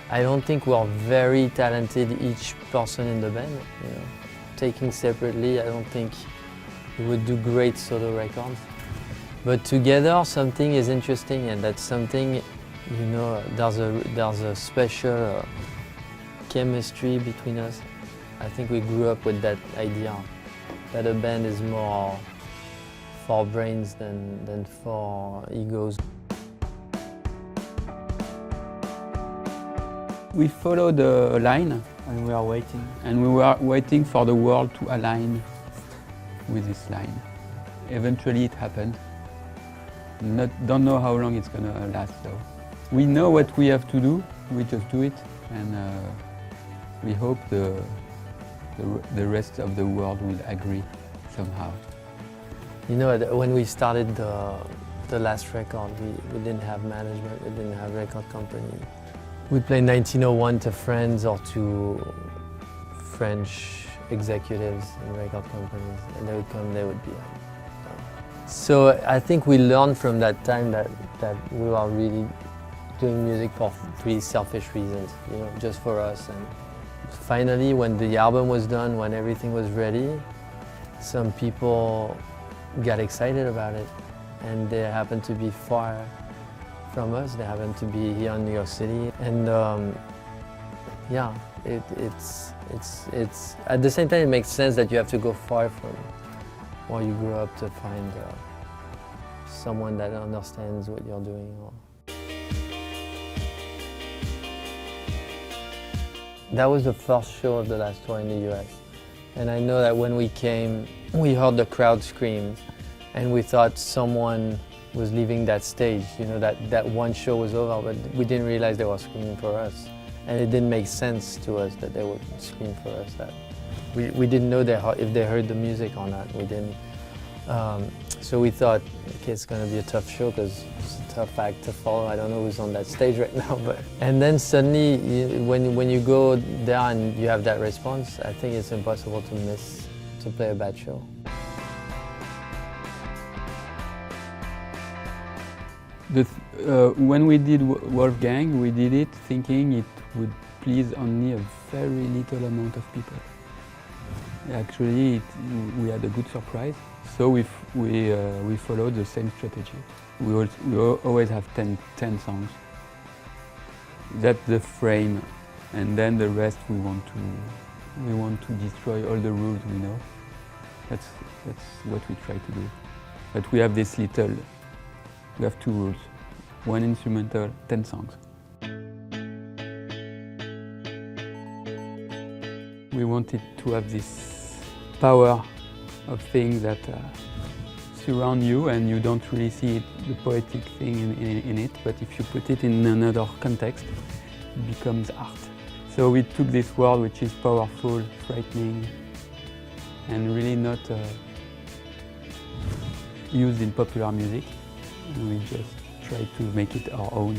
I don't think we're very talented, each person in the band. You know. Taking separately, I don't think we would do great solo records. But together, something is interesting, and that's something, you know, there's a special chemistry between us. I think we grew up with that idea that a band is more for brains than for egos. We followed a line and we are waiting. And we were waiting for the world to align with this line. Eventually it happened. Don't know how long it's gonna last though. We know what we have to do, we just do it, and we hope the rest of the world will agree somehow. You know, when we started the last record, we didn't have management, we didn't have record company. We played 1901 to friends or to French executives in record companies, and they would come, they would be like, oh. So I think we learned from that time that we were really doing music for pretty selfish reasons, you know, just for us. And finally, when the album was done, when everything was ready, some people got excited about it, and they happened to be far from us. They happened to be here in New York City, and yeah, it's at the same time it makes sense that you have to go far from where you grew up to find someone that understands what you're doing. That was the first show of the last tour in the US, and I know that when we came, we heard the crowd scream, and we thought someone was leaving that stage. You know, that one show was over, but we didn't realize they were screaming for us. And it didn't make sense to us that they would scream for us. That we didn't know if they heard the music or not. We didn't. So we thought, okay, it's going to be a tough show because it's a tough act to follow. I don't know who's on that stage right now. And then suddenly, when you go there and you have that response, I think it's impossible to play a bad show. When we did Wolfgang, we did it thinking it would please only a very little amount of people. Actually, we had a good surprise, so we followed the same strategy. We always have 10 songs. That's the frame, and then the rest we want to destroy all the rules we know. That's what we try to do. But we have this little. We have 2 rules, 1 instrumental, 10 songs. We wanted to have this power of things that surround you and you don't really see the poetic thing in it, but if you put it in another context, it becomes art. So we took this word which is powerful, frightening, and really not used in popular music. And we just try to make it our own.